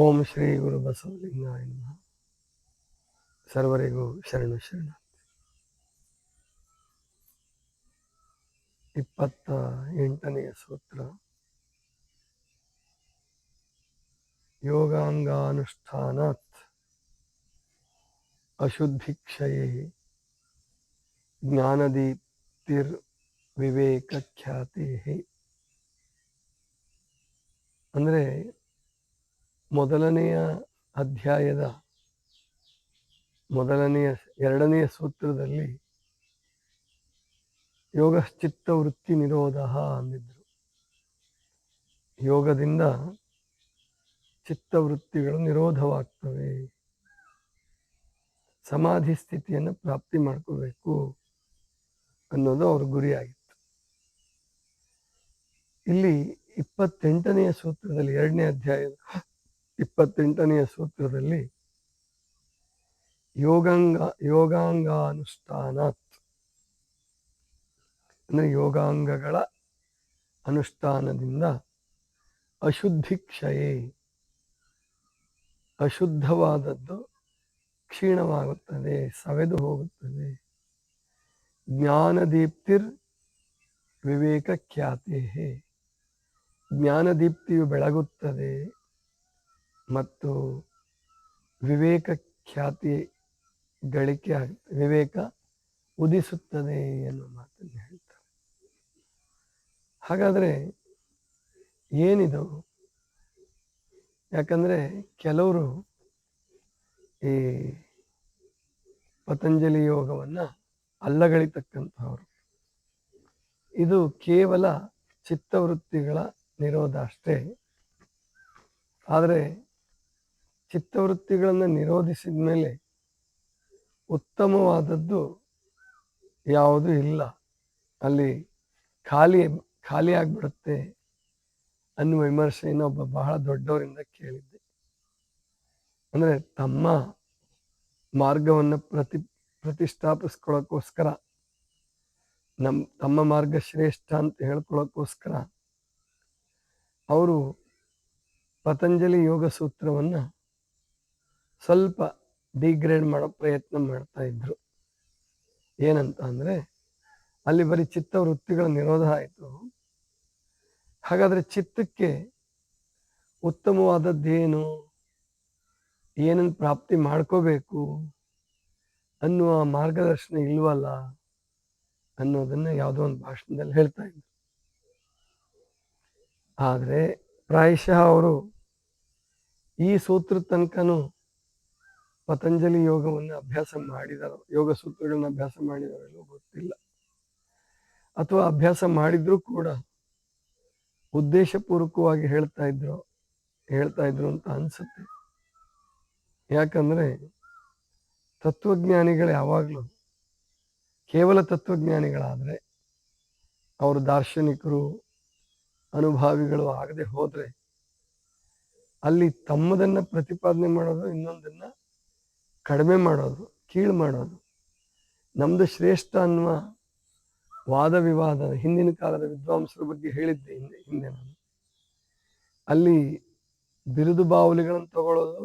ಓಂ ಶ್ರೀ ಗುರು ಬಸವಲಿಂಗಾಯ ನಮಃ. ಸರ್ವರಿಗೂ ಶರಣು ಶರಣ. 28ನೇ ಸೂತ್ರ. ಯೋಗಾಂಗಾನುಷ್ಠಾನಾತ್ ಅಶುದ್ಧಿಕ್ಷಯೇ ಜ್ಞಾನದೀಪ್ತಿರ್ ವಿವೇಕ ಖ್ಯಾತಿ. ಅಂದರೆ ಮೊದಲನೆಯ ಅಧ್ಯಾಯದ ಎರಡನೆಯ ಸೂತ್ರದಲ್ಲಿ ಯೋಗಶ್ಚಿತ್ತ ವೃತ್ತಿ ನಿರೋಧ ಅಂದಿದ್ರು. ಯೋಗದಿಂದ ಚಿತ್ತವೃತ್ತಿಗಳು ನಿರೋಧವಾಗ್ತವೆ, ಸಮಾಧಿ ಸ್ಥಿತಿಯನ್ನು ಪ್ರಾಪ್ತಿ ಮಾಡ್ಕೋಬೇಕು ಅನ್ನೋದು ಅವ್ರ ಗುರಿಯಾಗಿತ್ತು. ಇಲ್ಲಿ 28ನೆಯ ಸೂತ್ರದಲ್ಲಿ, ಎರಡನೇ ಅಧ್ಯಾಯದ 28ನೆಯ ಸೂತ್ರದಲ್ಲಿ ಯೋಗಾಂಗಾನುಷ್ಠಾನಾತ್ ಅಂದರೆ ಯೋಗಾಂಗಗಳ ಅನುಷ್ಠಾನದಿಂದ ಅಶುದ್ಧಿಕ್ಷಯೇ ಅಶುದ್ಧವಾದದ್ದು ಕ್ಷೀಣವಾಗುತ್ತದೆ, ಸವೆದು ಹೋಗುತ್ತದೆ. ಜ್ಞಾನದೀಪ್ತಿರ್ ವಿವೇಕ ಖ್ಯಾತಿ, ಜ್ಞಾನದೀಪ್ತಿಯು ಬೆಳಗುತ್ತದೆ ಮತ್ತು ವಿವೇಕ ಖ್ಯಾತಿ ಗಳಿಕೆ ಆಗುತ್ತೆ, ವಿವೇಕ ಉದಿಸುತ್ತದೆ ಎನ್ನುವ ಮಾತನ್ನು ಹೇಳ್ತಾರೆ. ಹಾಗಾದರೆ ಏನಿದು? ಯಾಕಂದರೆ ಕೆಲವರು ಈ ಪತಂಜಲಿ ಯೋಗವನ್ನು ಅಲ್ಲಗಳಿತಕ್ಕಂಥವ್ರು. ಇದು ಕೇವಲ ಚಿತ್ತವೃತ್ತಿಗಳ ನಿರೋಧ ಅಷ್ಟೇ. ಆದರೆ ಚಿತ್ತವೃತ್ತಿಗಳನ್ನು ನಿರೋಧಿಸಿದ ಮೇಲೆ ಉತ್ತಮವಾದದ್ದು ಯಾವುದೂ ಇಲ್ಲ, ಅಲ್ಲಿ ಖಾಲಿ ಆಗಿಬಿಡುತ್ತೆ ಅನ್ನುವ ವಿಮರ್ಶೆಯನ್ನು ಒಬ್ಬ ಬಹಳ ದೊಡ್ಡವರಿಂದ ಕೇಳಿದ್ದೆ. ಅಂದರೆ ತಮ್ಮ ಮಾರ್ಗವನ್ನು ಪ್ರತಿಷ್ಠಾಪಿಸ್ಕೊಳ್ಳೋಕ್ಕೋಸ್ಕರ, ತಮ್ಮ ಮಾರ್ಗ ಶ್ರೇಷ್ಠ ಅಂತ ಹೇಳ್ಕೊಳ್ಳೋಕ್ಕೋಸ್ಕರ ಅವರು ಪತಂಜಲಿ ಯೋಗ ಸೂತ್ರವನ್ನು ಸ್ವಲ್ಪ ಡಿಗ್ರೇಡ್ ಮಾಡೋ ಪ್ರಯತ್ನ ಮಾಡ್ತಾ ಇದ್ರು. ಏನಂತ ಅಂದರೆ ಅಲ್ಲಿ ಬರೀ ಚಿತ್ತವೃತ್ತಿಗಳ ನಿರೋಧ ಆಯಿತು. ಹಾಗಾದರೆ ಚಿತ್ತಕ್ಕೆ ಉತ್ತಮವಾದದ್ದೇನು, ಏನನ್ನು ಪ್ರಾಪ್ತಿ ಮಾಡ್ಕೋಬೇಕು ಅನ್ನುವ ಮಾರ್ಗದರ್ಶನ ಇಲ್ವಲ್ಲ ಅನ್ನೋದನ್ನು ಯಾವುದೋ ಒಂದು ಭಾಷಣದಲ್ಲಿ ಹೇಳ್ತಾ ಇದ್ರು. ಆದರೆ ಪ್ರಾಯಶಃ ಅವರು ಈ ಸೂತ್ರ ತನಕನೂ ಪತಂಜಲಿ ಯೋಗವನ್ನು ಅಭ್ಯಾಸ ಮಾಡಿದಾರೋ, ಯೋಗ ಸೂತ್ರಗಳನ್ನ ಅಭ್ಯಾಸ ಮಾಡಿದಾರೋ ಗೊತ್ತಿಲ್ಲ. ಅಥವಾ ಅಭ್ಯಾಸ ಮಾಡಿದ್ರೂ ಕೂಡ ಉದ್ದೇಶಪೂರ್ವಕವಾಗಿ ಹೇಳ್ತಾ ಇದ್ರು ಅಂತ ಅನ್ಸುತ್ತೆ. ಯಾಕಂದ್ರೆ ತತ್ವಜ್ಞಾನಿಗಳು ಯಾವಾಗಲೂ ಕೇವಲ ತತ್ವಜ್ಞಾನಿಗಳಾದರೆ, ಅವರು ದಾರ್ಶನಿಕರು ಅನುಭಾವಿಗಳು ಆಗದೆ ಹೋದರೆ ಅಲ್ಲಿ ತಮ್ಮದನ್ನು ಪ್ರತಿಪಾದನೆ ಮಾಡೋದು, ಇನ್ನೊಂದನ್ನ ಕಡಿಮೆ ಮಾಡೋದು, ಕೀಳು ಮಾಡೋದು, ನಮ್ದು ಶ್ರೇಷ್ಠ ಅನ್ನುವ ವಾದ ವಿವಾದ ಹಿಂದಿನ ಕಾಲದ ವಿದ್ವಾಂಸರ ಬಗ್ಗೆ ಹೇಳಿದ್ದೆ ಹಿಂದೆ ನಾನು. ಅಲ್ಲಿ ಬಿರುದು ಬಾವಲಿಗಳನ್ನು ತಗೊಳ್ಳೋದು,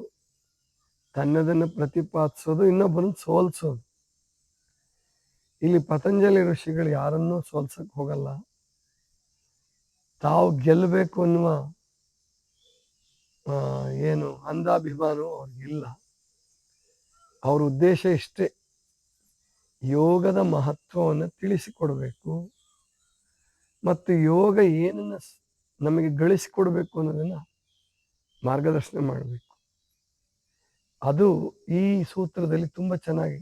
ತನ್ನದನ್ನು ಪ್ರತಿಪಾದಿಸೋದು, ಇನ್ನೊಬ್ಬರನ್ನು ಸೋಲ್ಸೋದು. ಇಲ್ಲಿ ಪತಂಜಲಿ ಋಷಿಗಳು ಯಾರನ್ನೂ ಸೋಲ್ಸಕ್ಕೆ ಹೋಗಲ್ಲ. ತಾವು ಗೆಲ್ಲಬೇಕು ಅನ್ನುವ ಏನು ಅಂಧಾಭಿಮಾನವೂ ಅವ್ರಿಗಿಲ್ಲ. ಅವ್ರ ಉದ್ದೇಶ ಇಷ್ಟೇ, ಯೋಗದ ಮಹತ್ವವನ್ನು ತಿಳಿಸಿಕೊಡ್ಬೇಕು ಮತ್ತು ಯೋಗ ಏನನ್ನು ನಮಗೆ ಗಳಿಸಿಕೊಡ್ಬೇಕು ಅನ್ನೋದನ್ನು ಮಾರ್ಗದರ್ಶನ ಮಾಡಬೇಕು. ಅದು ಈ ಸೂತ್ರದಲ್ಲಿ ತುಂಬ ಚೆನ್ನಾಗಿ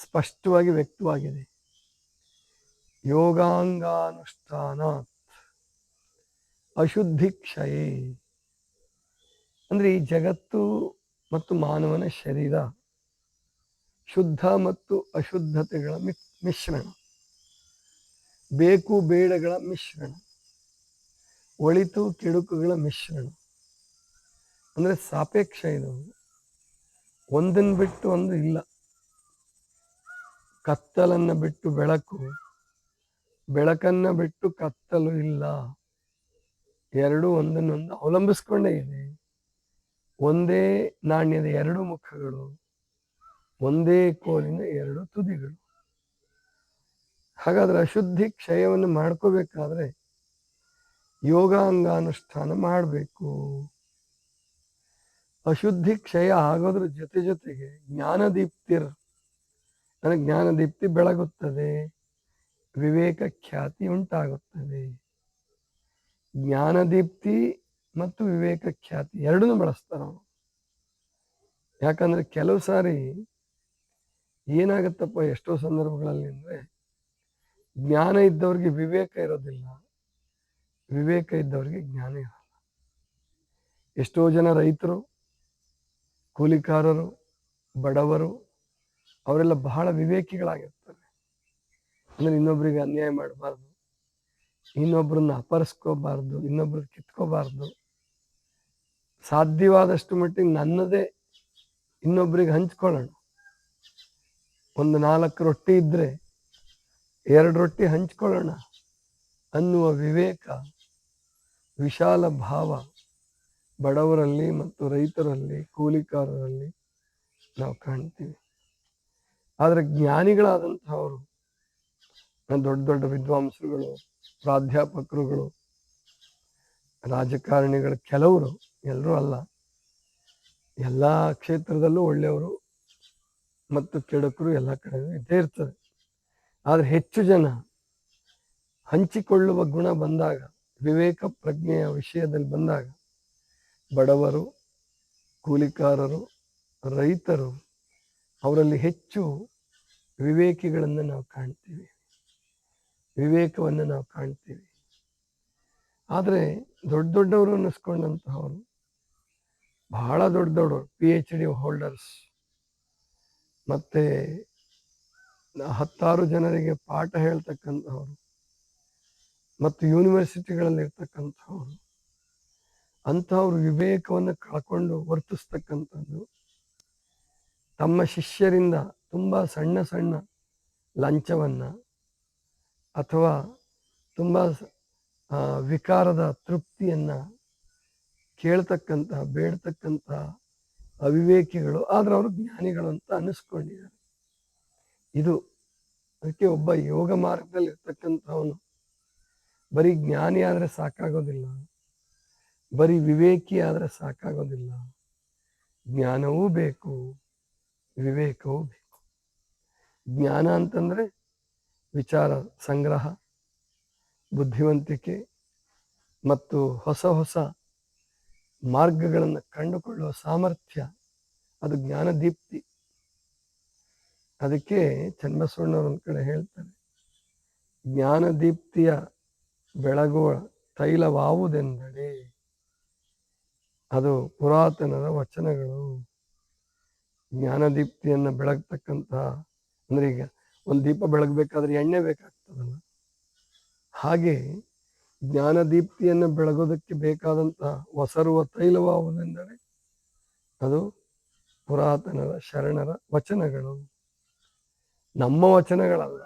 ಸ್ಪಷ್ಟವಾಗಿ ವ್ಯಕ್ತವಾಗಿದೆ. ಯೋಗಾಂಗಾನುಷ್ಠಾನಾತ್ ಅಶುದ್ಧಿಕ್ಷಯೇ ಅಂದರೆ ಈ ಜಗತ್ತು ಮತ್ತು ಮಾನವನ ಶರೀರ ಶುದ್ಧ ಮತ್ತು ಅಶುದ್ಧತೆಗಳ ಮಿಶ್ರಣ, ಬೇಕು ಬೇಡಗಳ ಮಿಶ್ರಣ, ಒಳಿತು ಕೆಡುಕುಗಳ ಮಿಶ್ರಣ. ಅಂದರೆ ಸಾಪೇಕ್ಷ ಇದು, ಒಂದನ್ನು ಬಿಟ್ಟು ಒಂದು ಇಲ್ಲ. ಕತ್ತಲನ್ನು ಬಿಟ್ಟು ಬೆಳಕು, ಬೆಳಕನ್ನು ಬಿಟ್ಟು ಕತ್ತಲು ಇಲ್ಲ. ಎರಡೂ ಒಂದನ್ನೊಂದು ಅವಲಂಬಿಸ್ಕೊಂಡೇ ಇದೆ. ಒಂದೇ ನಾಣ್ಯದ ಎರಡು ಮುಖಗಳು, ಒಂದೇ ಕೋಲಿನ ಎರಡು ತುದಿಗಳು. ಹಾಗಾದ್ರೆ ಅಶುದ್ಧಿ ಕ್ಷಯವನ್ನು ಮಾಡ್ಕೋಬೇಕಾದ್ರೆ ಯೋಗಾಂಗಾನುಷ್ಠಾನ ಮಾಡಬೇಕು. ಅಶುದ್ಧಿ ಕ್ಷಯ ಆಗೋದ್ರ ಜೊತೆಗೆ ನನಗೆ ಜ್ಞಾನದೀಪ್ತಿ ಬೆಳಗುತ್ತದೆ, ವಿವೇಕ ಖ್ಯಾತಿ ಉಂಟಾಗುತ್ತದೆ. ಜ್ಞಾನದೀಪ್ತಿ ಮತ್ತು ವಿವೇಕ ಖ್ಯಾತಿ ಎರಡನ್ನೂ ಬಳಸ್ತಾರ ಅವನು. ಯಾಕಂದ್ರೆ ಕೆಲವು ಸಾರಿ ಏನಾಗತ್ತಪ್ಪ ಎಷ್ಟೋ ಸಂದರ್ಭಗಳಲ್ಲಿ ಅಂದ್ರೆ, ಜ್ಞಾನ ಇದ್ದವ್ರಿಗೆ ವಿವೇಕ ಇರೋದಿಲ್ಲ, ವಿವೇಕ ಇದ್ದವ್ರಿಗೆ ಜ್ಞಾನ ಇರಲ್ಲ. ಎಷ್ಟೋ ಜನ ರೈತರು, ಕೂಲಿಕಾರರು, ಬಡವರು ಅವರೆಲ್ಲ ಬಹಳ ವಿವೇಕಿಗಳಾಗಿರ್ತಾರೆ. ಅಂದ್ರೆ ಇನ್ನೊಬ್ರಿಗೆ ಅನ್ಯಾಯ ಮಾಡಬಾರ್ದು, ಇನ್ನೊಬ್ರನ್ನ ಅಪಹರಿಸ್ಕೋಬಾರ್ದು, ಇನ್ನೊಬ್ರ ಕಿತ್ಕೋಬಾರ್ದು, ಸಾಧ್ಯವಾದಷ್ಟು ಮಟ್ಟಿಗೆ ನನ್ನದೇ ಇನ್ನೊಬ್ರಿಗೆ ಹಂಚ್ಕೊಳ್ಳೋಣ. ಒಂದು 4 ರೊಟ್ಟಿ ಇದ್ರೆ 2 ರೊಟ್ಟಿ ಹಂಚ್ಕೊಳ್ಳೋಣ ಅನ್ನುವ ವಿವೇಕ, ವಿಶಾಲ ಭಾವ ಬಡವರಲ್ಲಿ ಮತ್ತು ರೈತರಲ್ಲಿ, ಕೂಲಿಕಾರರಲ್ಲಿ ನಾವು ಕಾಣ್ತೀವಿ. ಆದರೆ ಜ್ಞಾನಿಗಳಾದಂಥವರು, ದೊಡ್ಡ ದೊಡ್ಡ ವಿದ್ವಾಂಸರುಗಳು, ಪ್ರಾಧ್ಯಾಪಕರುಗಳು, ರಾಜಕಾರಣಿಗಳು, ಕೆಲವರು, ಎಲ್ಲರೂ ಅಲ್ಲ, ಎಲ್ಲ ಕ್ಷೇತ್ರದಲ್ಲೂ ಒಳ್ಳೆಯವರು ಮತ್ತು ಕೆಡುಕರು ಎಲ್ಲ ಕಡೆ ಇದ್ದೇ ಇರ್ತದೆ. ಆದರೆ ಹೆಚ್ಚು ಜನ ಹಂಚಿಕೊಳ್ಳುವ ಗುಣ ಬಂದಾಗ, ವಿವೇಕ ಪ್ರಜ್ಞೆಯ ವಿಷಯದಲ್ಲಿ ಬಂದಾಗ, ಬಡವರು, ಕೂಲಿಕಾರರು, ರೈತರು, ಅವರಲ್ಲಿ ಹೆಚ್ಚು ವಿವೇಕಿಗಳನ್ನು ನಾವು ಕಾಣ್ತೀವಿ, ವಿವೇಕವನ್ನು ನಾವು ಕಾಣ್ತೀವಿ. ಆದರೆ ದೊಡ್ಡವರು ಅನ್ನಿಸ್ಕೊಂಡಂತಹವರು, ಬಹಳ ದೊಡ್ಡವರು, PhD ಹೋಲ್ಡರ್ಸ್, ಮತ್ತೆ 10 ಜನರಿಗೆ ಪಾಠ ಹೇಳ್ತಕ್ಕಂಥವ್ರು ಮತ್ತು ಯೂನಿವರ್ಸಿಟಿಗಳಲ್ಲಿ ಇರ್ತಕ್ಕಂಥವ್ರು, ಅಂಥವ್ರು ವಿವೇಕವನ್ನು ಕಳ್ಕೊಂಡು ವರ್ತಿಸ್ತಕ್ಕಂಥದ್ದು, ತಮ್ಮ ಶಿಷ್ಯರಿಂದ ತುಂಬ ಸಣ್ಣ ಸಣ್ಣ ಲಂಚವನ್ನ ಅಥವಾ ತುಂಬ ವಿಕಾರದ ತೃಪ್ತಿಯನ್ನ ಕೇಳ್ತಕ್ಕಂತಹ, ಬೇಡ್ತಕ್ಕಂತಹ ಅವಿವೇಕಿಗಳು, ಆದ್ರೆ ಅವರು ಜ್ಞಾನಿಗಳು ಅಂತ ಅನ್ನಿಸ್ಕೊಂಡಿದ್ದಾರೆ. ಇದು ಅದಕ್ಕೆ ಒಬ್ಬ ಯೋಗ ಮಾರ್ಗದಲ್ಲಿ ಇರ್ತಕ್ಕಂಥವನು ಬರೀ ಜ್ಞಾನಿ ಆದ್ರೆ ಸಾಕಾಗೋದಿಲ್ಲ, ಬರೀ ವಿವೇಕಿ ಆದ್ರೆ ಸಾಕಾಗೋದಿಲ್ಲ. ಜ್ಞಾನವೂ ಬೇಕು, ವಿವೇಕವೂ ಬೇಕು. ಜ್ಞಾನ ಅಂತಂದ್ರೆ ವಿಚಾರ ಸಂಗ್ರಹ, ಬುದ್ಧಿವಂತಿಕೆ ಮತ್ತು ಹೊಸ ಹೊಸ ಮಾರ್ಗಗಳನ್ನು ಕಂಡುಕೊಳ್ಳುವ ಸಾಮರ್ಥ್ಯ, ಅದು ಜ್ಞಾನದೀಪ್ತಿ. ಅದಕ್ಕೆ ಚನ್ನಬಸವಣ್ಣವ್ರು ಒಂದು ಕಡೆ ಹೇಳ್ತಾರೆ, ಜ್ಞಾನದೀಪ್ತಿಯ ಬೆಳಗುವ ತೈಲವಾವುದೆಂದರೆ ಅದು ಪುರಾತನರ ವಚನಗಳು. ಜ್ಞಾನದೀಪ್ತಿಯನ್ನು ಬೆಳಗ್ತಕ್ಕಂತಹ, ಅಂದ್ರೆ ಈಗ ಒಂದು ದೀಪ ಬೆಳಗಬೇಕಾದ್ರೆ ಎಣ್ಣೆ ಬೇಕಾಗ್ತದಲ್ಲ, ಹಾಗೆ ಜ್ಞಾನದೀಪ್ತಿಯನ್ನು ಬೆಳಗೋದಕ್ಕೆ ಬೇಕಾದಂತಹ ಒಸರುವ ತೈಲವಾವುದೆಂದರೆ ಅದು ಪುರಾತನರ ಶರಣರ ವಚನಗಳು. ನಮ್ಮ ವಚನಗಳಲ್ಲ,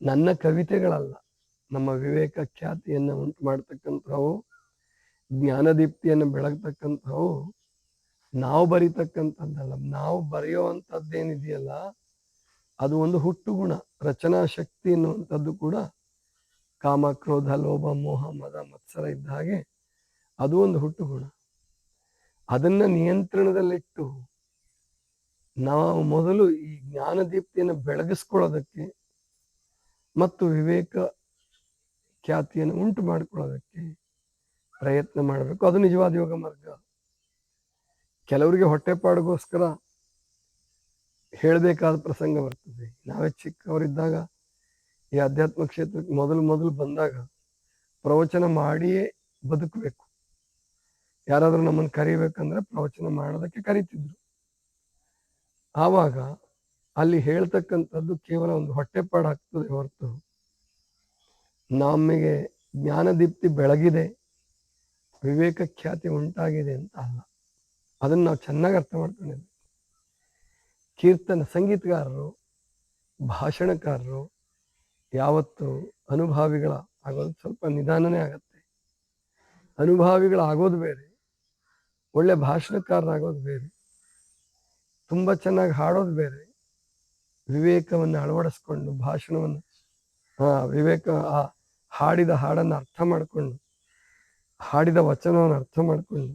ನನ್ನ ಕವಿತೆಗಳಲ್ಲ, ನಮ್ಮ ವಿವೇಕ ಖ್ಯಾತಿಯನ್ನು ಉಂಟು ಮಾಡ್ತಕ್ಕಂಥವು, ಜ್ಞಾನದೀಪ್ತಿಯನ್ನು ಬೆಳಗ್ತಕ್ಕಂಥವು ನಾವು ಬರೀತಕ್ಕಂಥದ್ದಲ್ಲ. ನಾವು ಬರೆಯುವಂಥದ್ದೇನಿದೆಯಲ್ಲ ಅದು ಒಂದು ಹುಟ್ಟು ಗುಣ. ರಚನಾ ಶಕ್ತಿ ಎನ್ನುವಂಥದ್ದು ಕೂಡ ಕಾಮ, ಕ್ರೋಧ, ಲೋಭ, ಮೋಹ, ಮದ, ಮತ್ಸರ ಇದ್ದ ಹಾಗೆ ಅದು ಒಂದು ಹುಟ್ಟು ಗುಣ. ಅದನ್ನ ನಿಯಂತ್ರಣದಲ್ಲಿಟ್ಟು ನಾವು ಮೊದಲು ಈ ಜ್ಞಾನದೀಪ್ತಿಯನ್ನು ಬೆಳಗಿಸ್ಕೊಳ್ಳೋದಕ್ಕೆ ಮತ್ತು ವಿವೇಕ ಖ್ಯಾತಿಯನ್ನು ಉಂಟು ಮಾಡಿಕೊಳ್ಳೋದಕ್ಕೆ ಪ್ರಯತ್ನ ಮಾಡಬೇಕು. ಅದು ನಿಜವಾದ ಯೋಗ ಮಾರ್ಗ. ಕೆಲವರಿಗೆ ಹೊಟ್ಟೆಪಾಡಿಗೋಸ್ಕರ ಹೇಳಬೇಕಾದ ಪ್ರಸಂಗ ಬರ್ತದೆ. ನಾವೇ ಚಿಕ್ಕವರಿದ್ದಾಗ ಈ ಆಧ್ಯಾತ್ಮ ಕ್ಷೇತ್ರಕ್ಕೆ ಮೊದಲು ಬಂದಾಗ ಪ್ರವಚನ ಮಾಡಿಯೇ ಬದುಕಬೇಕು. ಯಾರಾದರೂ ನಮ್ಮನ್ನು ಕರಿಬೇಕಂದ್ರೆ ಪ್ರವಚನ ಮಾಡೋದಕ್ಕೆ ಕರಿತಿದ್ರು. ಆವಾಗ ಅಲ್ಲಿ ಹೇಳ್ತಕ್ಕಂಥದ್ದು ಕೇವಲ ಒಂದು ಹೊಟ್ಟೆಪಾಡಾಗ್ತದೆ ಹೊರತು ನಮಗೆ ಜ್ಞಾನದೀಪ್ತಿ ಬೆಳಗಿದೆ, ವಿವೇಕ ಖ್ಯಾತಿ ಉಂಟಾಗಿದೆ ಅಂತ ಅಲ್ಲ. ಅದನ್ನು ನಾವು ಚೆನ್ನಾಗಿ ಅರ್ಥ ಮಾಡ್ಕೊಂಡಿದ್ವಿ. ಕೀರ್ತನ ಸಂಗೀತಗಾರರು, ಭಾಷಣಕಾರರು ಯಾವತ್ತು ಅನುಭಾವಿಗಳ ಆಗೋದು ಸ್ವಲ್ಪ ನಿಧಾನನೇ ಆಗತ್ತೆ. ಅನುಭಾವಿಗಳಾಗೋದು ಬೇರೆ, ಒಳ್ಳೆ ಭಾಷಣಕಾರರಾಗೋದು ಬೇರೆ, ತುಂಬ ಚೆನ್ನಾಗಿ ಹಾಡೋದು ಬೇರೆ, ವಿವೇಕವನ್ನು ಅಳವಡಿಸ್ಕೊಂಡು ಭಾಷಣವನ್ನು ವಿವೇಕ ಆ ಹಾಡಿದ ಹಾಡನ್ನು ಅರ್ಥ ಮಾಡಿಕೊಂಡು ಹಾಡಿದ ವಚನವನ್ನು ಅರ್ಥ ಮಾಡಿಕೊಂಡು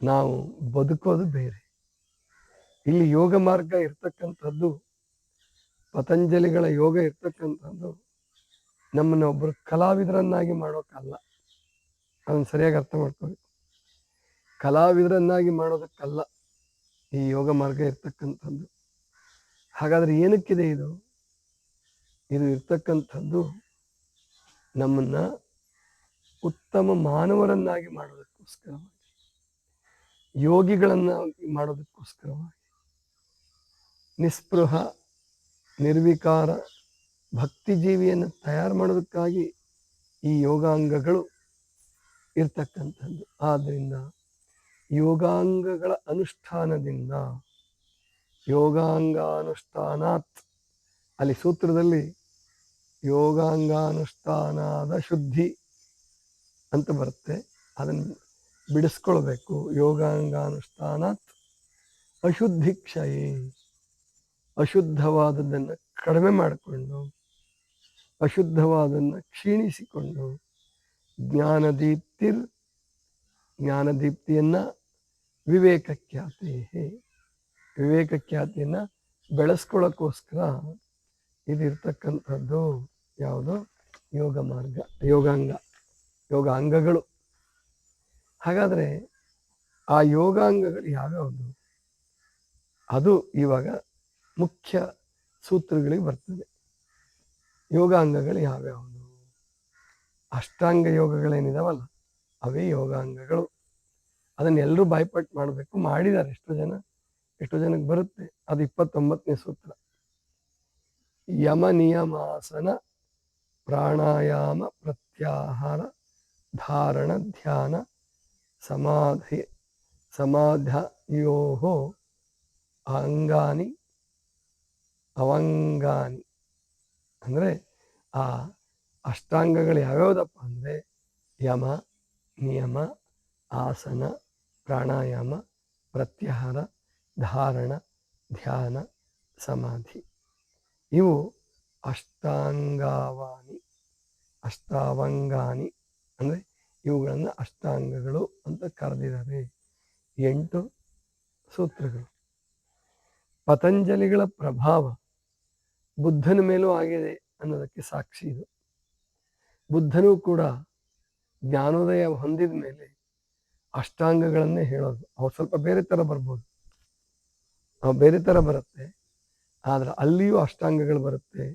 ನಾವು ಬದುಕೋದು ಬೇರೆ. ಇಲ್ಲಿ ಯೋಗ ಮಾರ್ಗ ಇರ್ತಕ್ಕಂಥದ್ದು, ಪತಂಜಲಿಗಳ ಯೋಗ ಇರ್ತಕ್ಕಂಥದ್ದು ನಮ್ಮನ್ನು ಒಬ್ಬರು ಕಲಾವಿದರನ್ನಾಗಿ ಮಾಡೋಕ್ಕಲ್ಲ. ಅದನ್ನು ಸರಿಯಾಗಿ ಅರ್ಥ ಮಾಡ್ಕೋಬೇಕು. ಕಲಾವಿದರನ್ನಾಗಿ ಮಾಡೋದಕ್ಕಲ್ಲ ಈ ಯೋಗ ಮಾರ್ಗ ಇರ್ತಕ್ಕಂಥದ್ದು. ಹಾಗಾದ್ರೆ ಏನಕ್ಕಿದೆ ಇದು? ಇದು ಇರ್ತಕ್ಕಂಥದ್ದು ನಮ್ಮನ್ನ ಉತ್ತಮ ಮಾನವರನ್ನಾಗಿ ಮಾಡೋದಕ್ಕೋಸ್ಕರವಾಗಿ, ಯೋಗಿಗಳನ್ನಾಗಿ ಮಾಡೋದಕ್ಕೋಸ್ಕರವಾಗಿ, ನಿಸ್ಪೃಹ ನಿರ್ವಿಕಾರ ಭಕ್ತಿಜೀವಿಯನ್ನು ತಯಾರು ಮಾಡೋದಕ್ಕಾಗಿ ಈ ಯೋಗಾಂಗಗಳು ಇರ್ತಕ್ಕಂಥದ್ದು. ಆದ್ದರಿಂದ ಯೋಗಾಂಗಗಳ ಅನುಷ್ಠಾನದಿಂದ, ಯೋಗಾಂಗಾನುಷ್ಠಾನಾತ್, ಅಲ್ಲಿ ಸೂತ್ರದಲ್ಲಿ ಯೋಗಾಂಗಾನುಷ್ಠಾನದ ಶುದ್ಧಿ ಅಂತ ಬರುತ್ತೆ, ಅದನ್ನು ಬಿಡಿಸ್ಕೊಳ್ಬೇಕು. ಯೋಗಾಂಗಾನುಷ್ಠಾನಾತ್ ಅಶುದ್ಧಿ ಕ್ಷಯೇ, ಅಶುದ್ಧವಾದದ್ದನ್ನು ಕಡಿಮೆ ಮಾಡಿಕೊಂಡು, ಅಶುದ್ಧವಾದನ್ನು ಕ್ಷೀಣಿಸಿಕೊಂಡು, ಜ್ಞಾನದೀಪ್ತಿಯನ್ನು ವಿವೇಕಖ್ಯಾತಿಯನ್ನು ಬೆಳೆಸ್ಕೊಳ್ಳೋಕ್ಕೋಸ್ಕರ ಇದಿರ್ತಕ್ಕಂಥದ್ದು ಯಾವುದು? ಯೋಗ ಮಾರ್ಗ, ಯೋಗಾಂಗಗಳು. ಹಾಗಾದರೆ ಆ ಯೋಗಾಂಗಗಳು ಯಾವ್ಯಾವುದು? ಅದು ಇವಾಗ ಮುಖ್ಯ ಸೂತ್ರಗಳಿಗೆ ಬರ್ತದೆ. ಯೋಗಾಂಗಗಳು ಯಾವ್ಯಾವುದು? ಅಷ್ಟಾಂಗ ಯೋಗಗಳೇನಿದಾವಲ್ಲ, ಅವೇ ಯೋಗಾಂಗಗಳು. ಅದನ್ನು ಎಲ್ಲರೂ ಬಾಯ್ಪಾಟ್ ಮಾಡಬೇಕು. ಮಾಡಿದ್ದಾರೆ ಎಷ್ಟೋ ಜನಕ್ಕೆ ಬರುತ್ತೆ. ಅದು 29ನೇ ಸೂತ್ರ. ಯಮ ನಿಯಮಾಸನ ಪ್ರಾಣಾಯಾಮ ಪ್ರತ್ಯಾಹಾರ ಧಾರಣ ಧ್ಯಾನ ಸಮಾಧಯೋ ಅಂಗಾನಿ ಅವಂಗಾನಿ. ಅಂದರೆ ಆ ಅಷ್ಟಾಂಗಗಳು ಯಾವ್ಯಾವುದಪ್ಪ ಅಂದರೆ ಯಮ, ನಿಯಮ, ಆಸನ, ಪ್ರಾಣಾಯಾಮ, ಪ್ರತ್ಯಾಹಾರ, ಧಾರಣ, ಧ್ಯಾನ, ಸಮಾಧಿ. ಇವು ಅಷ್ಟಾವಂಗಾನಿ ಅಂದರೆ ಇವುಗಳನ್ನು ಅಷ್ಟಾಂಗಗಳು ಅಂತ ಕರೆದಿದ್ದಾರೆ. 8 ಸೂತ್ರಗಳು. ಪತಂಜಲಿಗಳ ಪ್ರಭಾವ ಬುದ್ಧನ ಮೇಲೂ ಆಗಿದೆ ಅನ್ನೋದಕ್ಕೆ ಸಾಕ್ಷಿ ಇದು. ಬುದ್ಧನೂ ಕೂಡ ಜ್ಞಾನೋದಯ ಹೊಂದಿದ ಮೇಲೆ ಅಷ್ಟಾಂಗಗಳನ್ನೇ ಹೇಳೋದು. ಅವ್ರು ಸ್ವಲ್ಪ ಬೇರೆ ಥರ ಬರ್ಬೋದು, ಬೇರೆ ಥರ ಬರುತ್ತೆ, ಆದರೆ ಅಲ್ಲಿಯೂ ಅಷ್ಟಾಂಗಗಳು ಬರುತ್ತೆ,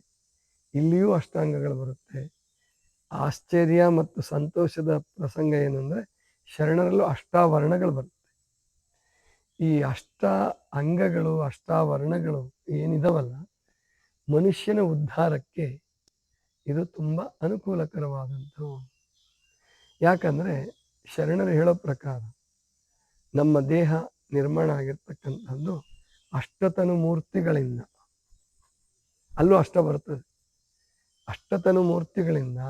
ಇಲ್ಲಿಯೂ ಅಷ್ಟಾಂಗಗಳು ಬರುತ್ತೆ. ಆಶ್ಚರ್ಯ ಮತ್ತು ಸಂತೋಷದ ಪ್ರಸಂಗ ಏನು ಅಂದರೆ, ಶರಣರಲ್ಲೂ ಅಷ್ಟಾವರ್ಣಗಳು ಬರುತ್ತೆ. ಈ ಅಂಗಗಳು, ಅಷ್ಟಾವರ್ಣಗಳು ಏನಿದಾವಲ್ಲ, ಮನುಷ್ಯನ ಉದ್ಧಾರಕ್ಕೆ ಇದು ತುಂಬ ಅನುಕೂಲಕರವಾದಂಥವು. ಯಾಕಂದರೆ ಶರಣರು ಹೇಳೋ ಪ್ರಕಾರ ನಮ್ಮ ದೇಹ ನಿರ್ಮಾಣ ಆಗಿರ್ತಕ್ಕಂಥದ್ದು ಅಷ್ಟತನು ಮೂರ್ತಿಗಳಿಂದ. ಅಲ್ಲೂ ಅಷ್ಟ ಬರ್ತದೆ. ಅಷ್ಟತನು ಮೂರ್ತಿಗಳಿಂದ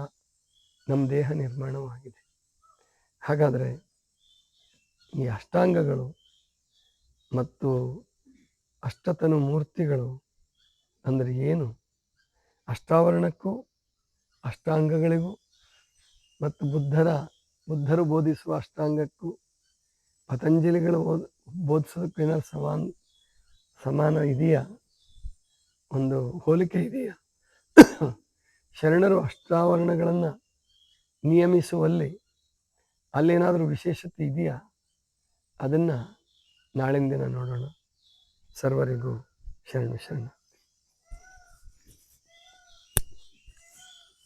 ನಮ್ಮ ದೇಹ ನಿರ್ಮಾಣವಾಗಿದೆ. ಹಾಗಾದರೆ ಈ ಅಷ್ಟಾಂಗಗಳು ಮತ್ತು ಅಷ್ಟತನು ಮೂರ್ತಿಗಳು ಅಂದರೆ ಏನು? ಅಷ್ಟಾವರಣಕ್ಕೂ ಅಷ್ಟಾಂಗಗಳಿಗೂ ಮತ್ತು ಬುದ್ಧರು ಬೋಧಿಸುವ ಅಷ್ಟಾಂಗಕ್ಕೂ ಪತಂಜಲಿಗಳು ಬೋಧಿಸೋದಕ್ಕೂ ಏನಾದ್ರು ಸಮಾನ ಇದೆಯಾ? ಒಂದು ಹೋಲಿಕೆ ಇದೆಯಾ? ಶರಣರು ಅಷ್ಟಾವರಣಗಳನ್ನು ನಿಯಮಿಸುವಲ್ಲಿ ಅಲ್ಲೇನಾದರೂ ವಿಶೇಷತೆ ಇದೆಯಾ? ಅದನ್ನು ನಾಳಿನ ದಿನ ನೋಡೋಣ. ಸರ್ವರಿಗೂ ಶರಣ.